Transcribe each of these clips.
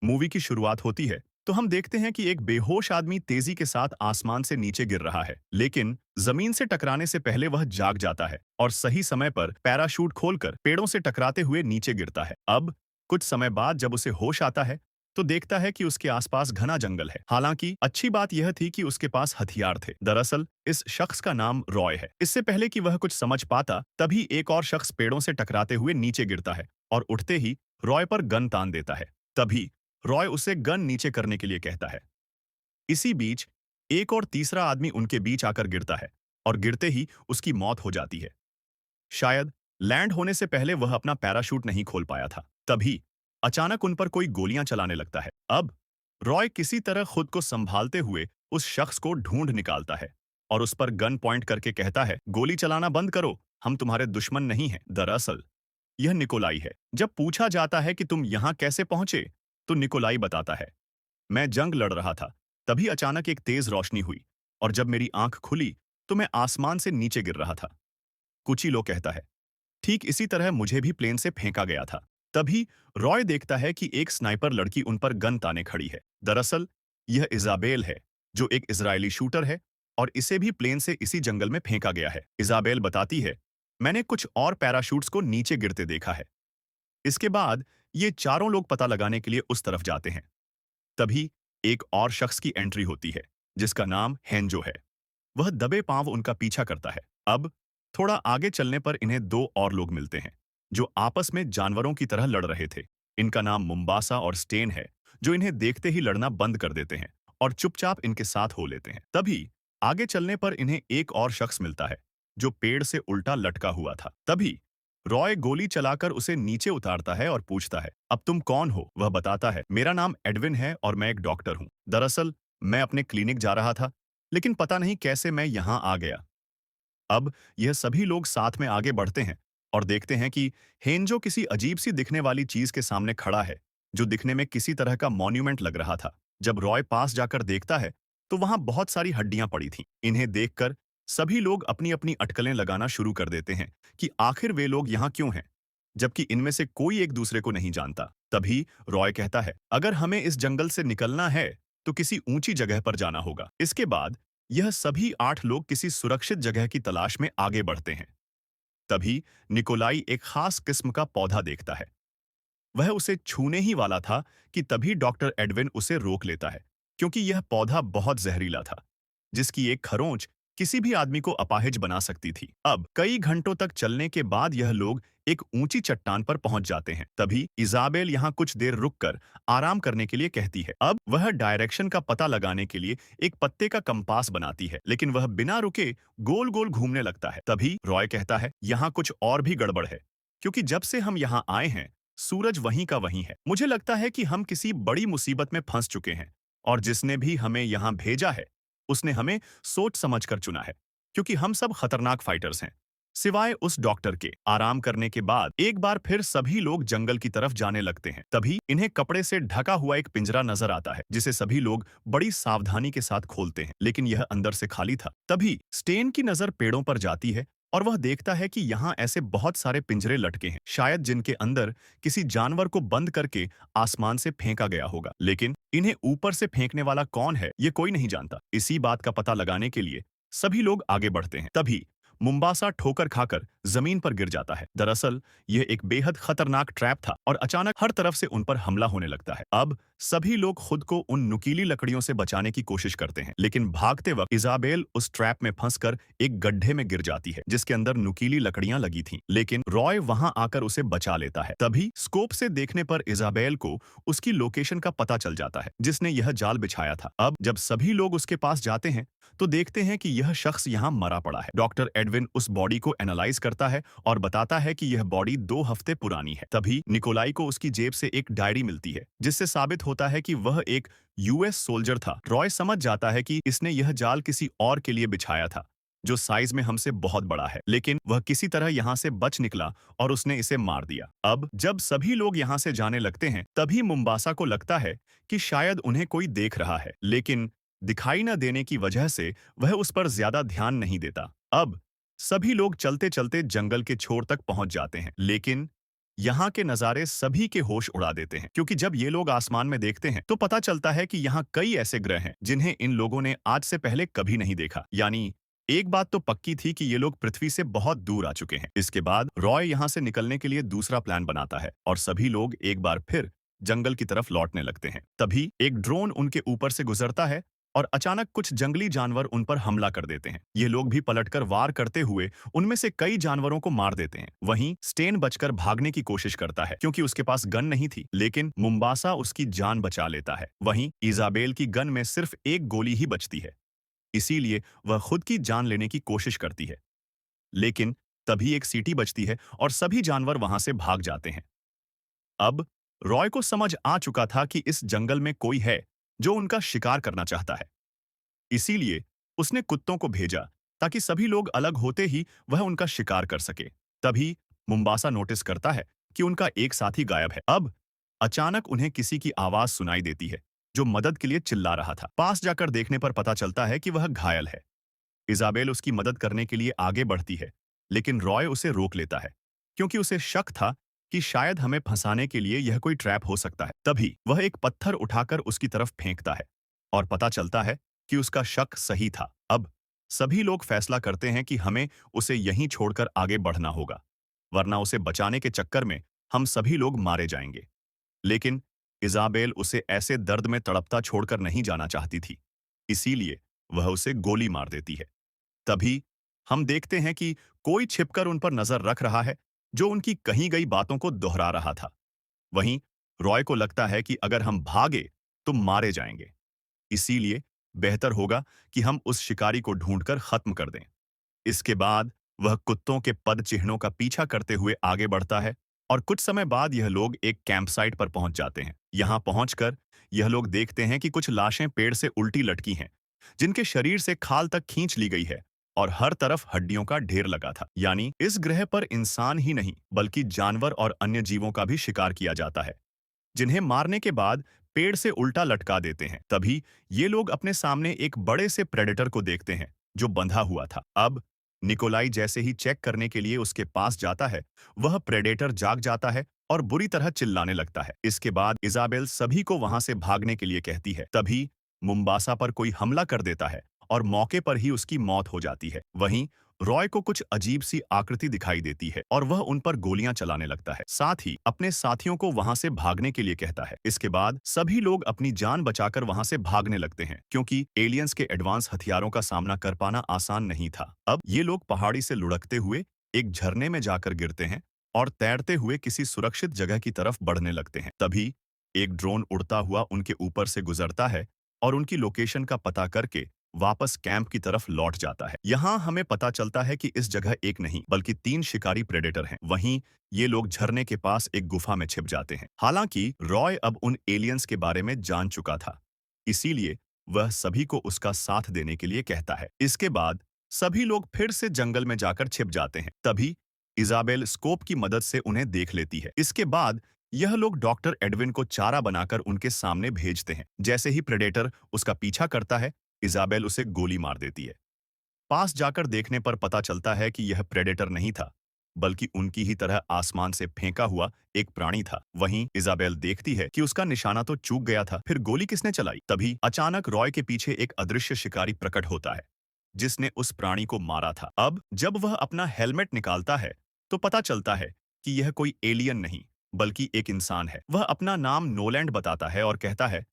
Movie की शुरुआत होती है तो हम देखते हैं कि एक बेहोश आदमी तेजी के साथ आसमान से नीचे गिर रहा है, लेकिन जमीन से टकराने से पहले वह जाग जाता है और सही समय पर पैराशूट खोलकर पेड़ों से टकराते हुए नीचे गिरता है। अब कुछ समय बाद जब उसे होश आता है तो देखता है कि उसके आसपास घना जंगल है। हालांकि अच्छी बात यह थी कि उसके पास हथियार थे। दरअसल इस शख्स का नाम रॉय है। इससे पहले कि वह कुछ समझ पाता तभी एक और शख्स पेड़ों से टकराते हुए नीचे गिरता है और उठते ही रॉय पर गन तान देता है। तभी रॉय उसे गन नीचे करने के लिए कहता है। इसी बीच एक और तीसरा आदमी उनके बीच आकर गिरता है और गिरते ही उसकी मौत हो जाती है। शायद लैंड होने से पहले वह अपना पैराशूट नहीं खोल पाया था। तभी अचानक उन पर कोई गोलियां चलाने लगता है। अब रॉय किसी तरह खुद को संभालते हुए उस शख्स को ढूंढ निकालता है और उस पर गन पॉइंट करके कहता है, गोली चलाना बंद करो, हम तुम्हारे दुश्मन नहीं हैं। दरअसल यह निकोलाई है। जब पूछा जाता है कि तुम यहां कैसे पहुंचे, तो निकोलाई बताता है, मैं जंग लड़ रहा था, तभी अचानक एक तेज रोशनी हुई और जब मेरी आंख खुली तो मैं आसमान से नीचे गिर रहा था। कुचिलो कहता है, ठीक इसी तरह मुझे भी प्लेन से फेंका गया था। तभी रॉय देखता है कि एक स्नाइपर लड़की उन पर गन ताने खड़ी है। दरअसल यह इजाबेल है, जो एक इजरायली शूटर है और इसे भी प्लेन से इसी जंगल में फेंका गया है। इजाबेल बताती है, मैंने कुछ और पैराशूट्स को नीचे गिरते देखा है। इसके बाद ये चारों लोग पता लगाने के लिए उस तरफ जाते हैं। तभी एक और शख्स की एंट्री होती है, जिसका नाम हेंजो है। वह दबे पांव उनका पीछा करता है। अब थोड़ा आगे चलने पर इन्हें दो और लोग मिलते हैं, जो आपस में जानवरों की तरह लड़ रहे थे। इनका नाम मुम्बासा और स्टेन है, जो इन्हें देखते ही लड़ना बंद कर देते हैं और चुपचाप इनके साथ हो लेते हैं। तभी आगे चलने पर इन्हें एक और शख्स मिलता है, जो पेड़ से उल्टा लटका हुआ था। तभी रॉय गोली चलाकर उसे नीचे उतारता है और पूछता है, अब तुम कौन हो? वह बताता है, मेरा नाम एडविन है और मैं एक डॉक्टर हूँ। दरअसल मैं अपने क्लिनिक जा रहा था, लेकिन पता नहीं कैसे मैं यहाँ आ गया। अब यह सभी लोग साथ में आगे बढ़ते हैं और देखते हैं कि हेंजो किसी अजीब सी दिखने वाली चीज के सामने खड़ा है, जो दिखने में किसी तरह का मॉन्यूमेंट लग रहा था। जब रॉय पास जाकर देखता है तो वहां बहुत सारी हड्डियां पड़ी थीं। इन्हें देखकर सभी लोग अपनी अपनी अटकलें लगाना शुरू कर देते हैं कि आखिर वे लोग यहाँ क्यों हैं, जबकि इनमें से कोई एक दूसरे को नहीं जानता। तभी रॉय कहता है, अगर हमें इस जंगल से निकलना है तो किसी ऊंची जगह पर जाना होगा। इसके बाद यह सभी 8 लोग किसी सुरक्षित जगह की तलाश में आगे बढ़ते हैं। तभी निकोलाई एक खास किस्म का पौधा देखता है। वह उसे छूने ही वाला था कि तभी डॉक्टर एडविन उसे रोक लेता है, क्योंकि यह पौधा बहुत जहरीला था, जिसकी एक खरोंच किसी भी आदमी को अपाहिज बना सकती थी। अब कई घंटों तक चलने के बाद यह लोग एक ऊंची चट्टान पर पहुंच जाते हैं। तभी इजाबेल यहाँ कुछ देर रुककर आराम करने के लिए कहती है। अब वह डायरेक्शन का पता लगाने के लिए एक पत्ते का कंपास बनाती है, लेकिन वह बिना रुके गोल गोल घूमने लगता है। तभी रॉय कहता है, यहाँ कुछ और भी गड़बड़ है, क्योंकि जब से हम यहाँ आए हैं सूरज वहीं का वहीं है। मुझे लगता है कि हम किसी बड़ी मुसीबत में फंस चुके हैं और जिसने भी हमें यहाँ भेजा है उसने हमें सोच समझकर चुना है, क्योंकि हम सब खतरनाक फाइटर्स हैं, सिवाय उस डॉक्टर के। आराम करने के बाद एक बार फिर सभी लोग जंगल की तरफ जाने लगते हैं। तभी इन्हें कपड़े से ढका हुआ एक पिंजरा नजर आता है, जिसे सभी लोग बड़ी सावधानी के साथ खोलते हैं, लेकिन यह अंदर से खाली था। तभी स्टेन की नजर पेड़ों पर जाती है और वह देखता है कि यहाँ ऐसे बहुत सारे पिंजरे लटके हैं, शायद जिनके अंदर किसी जानवर को बंद करके आसमान से फेंका गया होगा। लेकिन इन्हें ऊपर से फेंकने वाला कौन है, ये कोई नहीं जानता। इसी बात का पता लगाने के लिए सभी लोग आगे बढ़ते हैं। तभी मुम्बासा ठोकर खाकर जमीन पर गिर जाता है। दरअसल यह एक बेहद खतरनाक ट्रैप था और अचानक हर तरफ से उन पर हमला होने लगता है। अब सभी लोग खुद को उन नुकीली लकड़ियों से बचाने की कोशिश करते हैं, लेकिन भागते वक्त इजाबेल उस ट्रैप में फंसकर एक गड्ढे में गिर जाती है, जिसके अंदर नुकीली लकड़ियां लगी थीं। लेकिन रॉय वहां आकर उसे बचा लेता है। तभी स्कोप से देखने पर इजाबेल को उसकी लोकेशन का पता चल जाता है, जिसने यह जाल बिछाया था। अब जब सभी लोग उसके पास जाते हैं तो देखते हैं कि यह शख्स यहाँ मरा पड़ा है। डॉक्टर एडविन उस बॉडी को एनालाइज करता है और बताता है कि यह बॉडी 2 हफ्ते पुरानी है। तभी निकोलाई को उसकी जेब से एक डायरी मिलती है, जिससे साबित होता है कि वह एक यूएस सोल्जर था। रॉय समझ जाता है कि इसने यह जाल किसी और के लिए बिछाया था, जो साइज में हमसे बहुत बड़ा है, लेकिन वह किसी तरह यहाँ से बच निकला और उसने इसे मार दिया। अब जब सभी लोग यहाँ से जाने लगते हैं, तभी मुम्बासा को लगता है कि शायद उन्हें कोई देख रहा है, लेकिन दिखाई न देने की वजह से वह उस पर ज्यादा ध्यान नहीं देता। अब सभी लोग चलते चलते जंगल के छोर तक पहुंच जाते हैं, लेकिन यहाँ के नज़ारे सभी के होश उड़ा देते हैं, क्योंकि जब ये लोग आसमान में देखते हैं तो पता चलता है कि यहाँ कई ऐसे ग्रह हैं जिन्हें इन लोगों ने आज से पहले कभी नहीं देखा। यानी एक बात तो पक्की थी कि ये लोग पृथ्वी से बहुत दूर आ चुके हैं। इसके बाद रॉय यहाँ से निकलने के लिए दूसरा प्लान बनाता है और सभी लोग एक बार फिर जंगल की तरफ लौटने लगते हैं। तभी एक ड्रोन उनके ऊपर से गुजरता है और अचानक कुछ जंगली जानवर उन पर हमला कर देते हैं। ये लोग भी पलटकर वार करते हुए उनमें से कई जानवरों को मार देते हैं। वहीं स्टेन बचकर भागने की कोशिश करता है क्योंकि उसके पास गन नहीं थी, लेकिन मुम्बासा उसकी जान बचा लेता है। वहीं इजाबेल की गन में सिर्फ एक गोली ही बचती है, इसीलिए वह खुद की जान लेने की कोशिश करती है। लेकिन तभी एक सीटी बजती है और सभी जानवर वहां से भाग जाते हैं। अब रॉय को समझ आ चुका था कि इस जंगल में कोई है जो उनका शिकार करना चाहता है। इसीलिए उसने कुत्तों को भेजा ताकि सभी लोग अलग होते ही वह उनका शिकार कर सके। तभी मुम्बासा नोटिस करता है कि उनका एक साथी गायब है। अब अचानक उन्हें किसी की आवाज सुनाई देती है जो मदद के लिए चिल्ला रहा था। पास जाकर देखने पर पता चलता है कि वह घायल है। इजाबेल उसकी मदद करने के लिए आगे बढ़ती है, लेकिन रॉय उसे रोक लेता है क्योंकि उसे शक था कि शायद हमें फंसाने के लिए यह कोई ट्रैप हो सकता है। तभी वह एक पत्थर उठाकर उसकी तरफ फेंकता है और पता चलता है कि उसका शक सही था। अब सभी लोग फैसला करते हैं कि हमें उसे यहीं छोड़कर आगे बढ़ना होगा, वरना उसे बचाने के चक्कर में हम सभी लोग मारे जाएंगे। लेकिन इजाबेल उसे ऐसे दर्द में तड़पता छोड़कर नहीं जाना चाहती थी, इसीलिए वह उसे गोली मार देती है। तभी हम देखते हैं कि कोई छिपकर उन पर नजर रख रहा है जो उनकी कही गई बातों को दोहरा रहा था। वहीं रॉय को लगता है कि अगर हम भागे तो मारे जाएंगे, इसीलिए बेहतर होगा कि हम उस शिकारी को ढूंढकर खत्म कर दें। इसके बाद वह कुत्तों के पद चिन्हों का पीछा करते हुए आगे बढ़ता है और कुछ समय बाद यह लोग एक कैंपसाइट पर पहुंच जाते हैं। यहां पहुंचकर यह लोग देखते हैं कि कुछ लाशें पेड़ से उल्टी लटकी हैं, जिनके शरीर से खाल तक खींच ली गई है और हर तरफ हड्डियों का ढेर लगा था। यानी इस ग्रह पर इंसान ही नहीं बल्कि जानवर और अन्य जीवों का भी शिकार किया जाता है, जिन्हें मारने के बाद पेड़ से उल्टा लटका देते हैं। तभी ये लोग अपने सामने एक बड़े से प्रेडेटर को देखते हैं जो बंधा हुआ था। अब निकोलाई जैसे ही चेक करने के लिए उसके पास जाता है, वह प्रेडेटर जाग जाता है और बुरी तरह चिल्लाने लगता है। इसके बाद इजाबेल सभी को वहां से भागने के लिए कहती है। तभी मुम्बासा पर कोई हमला कर देता है और मौके पर ही उसकी मौत हो जाती है। वहीं रॉय को कुछ अजीब सी आकृति दिखाई देती है और वह उन पर गोलियां चलाने लगता है। साथ ही अपने साथियों को वहां से भागने के लिए कहता है। इसके बाद सभी लोग अपनी जान बचाकर वहां से भागने लगते हैं, क्योंकि एलियंस के एडवांस हथियारों का सामना कर पाना आसान नहीं था। अब ये लोग पहाड़ी से लुढ़कते हुए एक झरने में जाकर गिरते हैं और तैरते हुए किसी सुरक्षित जगह की तरफ बढ़ने लगते हैं। तभी एक ड्रोन उड़ता हुआ उनके ऊपर से गुजरता है और उनकी लोकेशन का पता करके वापस कैंप की तरफ लौट जाता है। यहाँ हमें पता चलता है कि इस जगह एक नहीं बल्कि 3 शिकारी प्रेडेटर हैं। वहीं ये लोग झरने के पास एक गुफा में छिप जाते हैं। हालांकि रॉय अब उन एलियंस के बारे में जान चुका था, इसीलिए वह सभी को उसका साथ देने के लिए कहता है। इसके बाद सभी लोग फिर से जंगल में जाकर छिप जाते हैं। तभी इजाबेल स्कोप की मदद से उन्हें देख लेती है। इसके बाद यह लोग डॉक्टर एडविन को चारा बनाकर उनके सामने भेजते हैं। जैसे ही प्रेडेटर उसका पीछा करता है, इजाबेल उसे गोली मार देती है। पास जाकर देखने पर पता चलता है कि यह प्रेडेटर नहीं था, बल्कि उनकी ही तरह आसमान से फेंका हुआ एक प्राणी था। वहीं इजाबेल देखती है कि उसका निशाना तो चूक गया था, फिर गोली किसने चलाई? तभी अचानक रॉय के पीछे एक अदृश्य शिकारी प्रकट होता है, जिसने उस प्राणी को मारा था। अब जब वह अपना हेलमेट निकालता है, तो पता चलता है कि यह कोई एलियन नहीं, बल्कि एक इंसान है। वह अपना नाम नोलैंड बताता है और कहता है,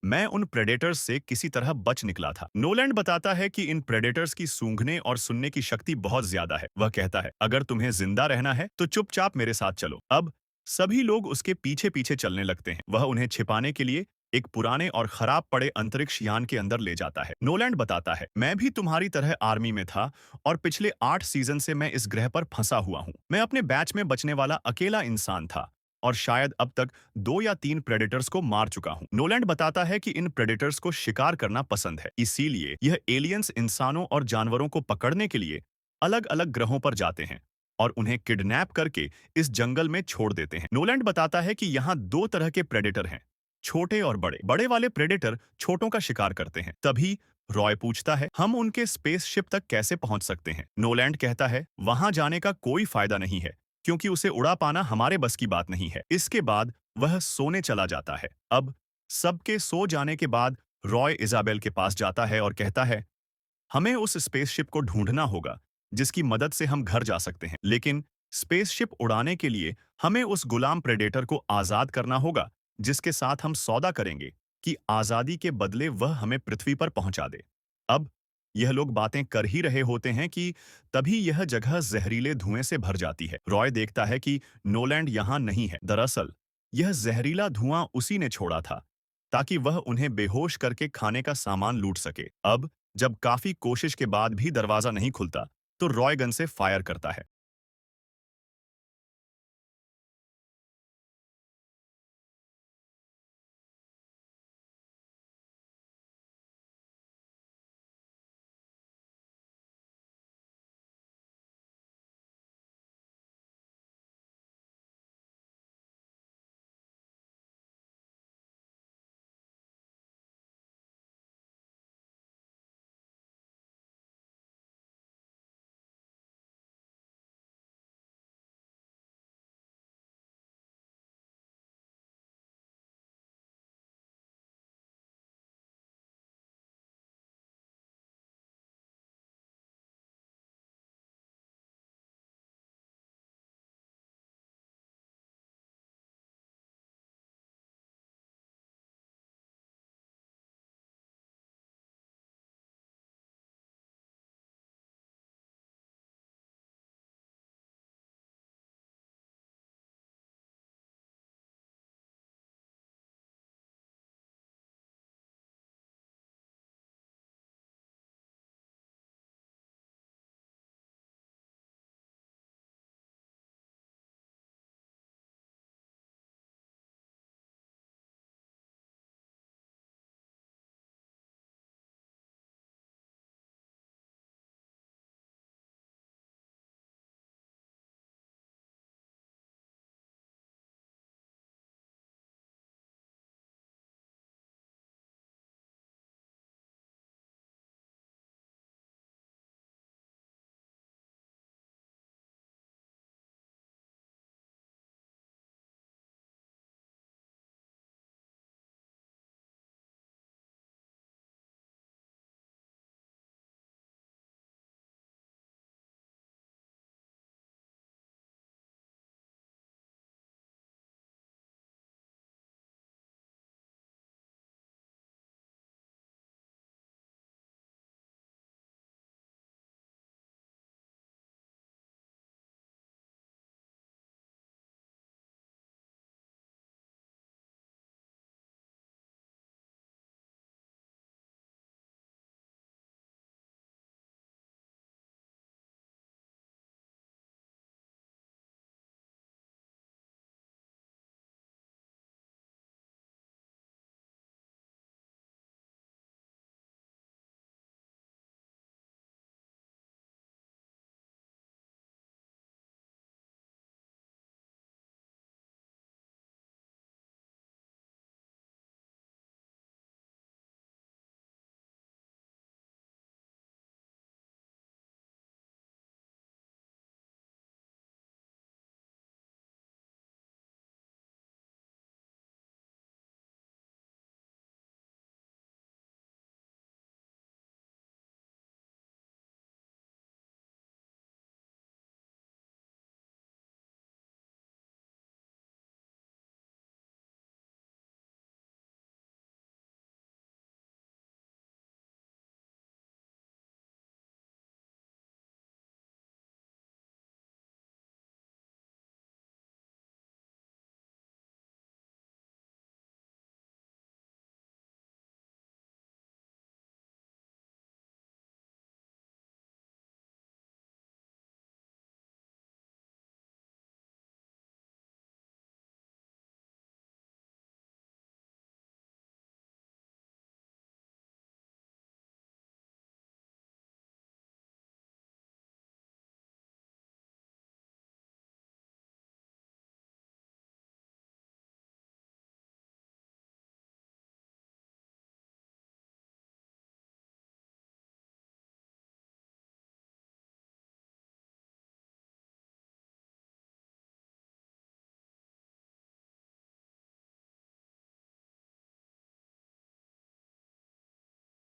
मैं उन प्रेडेटर्स से किसी तरह बच निकला था। नोलैंड बताता है कि इन प्रेडेटर्स की सूंघने और सुनने की शक्ति बहुत ज्यादा है। वह कहता है, अगर तुम्हें जिंदा रहना है तो चुपचाप मेरे साथ चलो। अब सभी लोग उसके पीछे पीछे चलने लगते हैं। वह उन्हें छिपाने के लिए एक पुराने और खराब पड़े अंतरिक्ष यान के अंदर ले जाता है। नोलैंड बताता है, मैं भी तुम्हारी तरह आर्मी में था और पिछले 8 सीजन से मैं इस ग्रह पर फंसा हुआ हूँ। मैं अपने बैच में बचने वाला अकेला इंसान था और शायद अब तक 2 या 3 प्रेडेटर्स को मार चुका हूं। नोलैंड बताता है कि इन प्रेडेटर्स को शिकार करना पसंद है, इसीलिए यह एलियंस इंसानों और जानवरों को पकड़ने के लिए अलग-अलग ग्रहों पर जाते हैं और उन्हें किडनैप करके इस जंगल में छोड़ देते हैं। नोलैंड बताता है कि यहाँ 2 तरह के प्रेडेटर हैं, छोटे और बड़े। बड़े वाले प्रेडेटर छोटों का शिकार करते हैं। तभी रॉय पूछता है, हम उनके स्पेसशिप तक कैसे पहुंच सकते हैं? नोलैंड कहता है, वहां जाने का कोई फायदा नहीं है, क्योंकि उसे उड़ा पाना हमारे बस की बात नहीं है। इसके बाद वह सोने चला जाता है। अब सबके सो जाने के बाद रॉय इजाबेल के पास जाता है और कहता है, हमें उस स्पेसशिप को ढूंढना होगा जिसकी मदद से हम घर जा सकते हैं। लेकिन स्पेसशिप उड़ाने के लिए हमें उस गुलाम प्रेडेटर को आजाद करना होगा जिसके साथ हम सौदा करेंगे कि आजादी के बदले वह हमें पृथ्वी पर पहुंचा दे। अब यह लोग बातें कर ही रहे होते हैं कि तभी यह जगह जहरीले धुएं से भर जाती है। रॉय देखता है कि नोलैंड यहां नहीं है। दरअसल यह जहरीला धुआं उसी ने छोड़ा था ताकि वह उन्हें बेहोश करके खाने का सामान लूट सके। अब जब काफी कोशिश के बाद भी दरवाजा नहीं खुलता, तो रॉय गन से फायर करता है।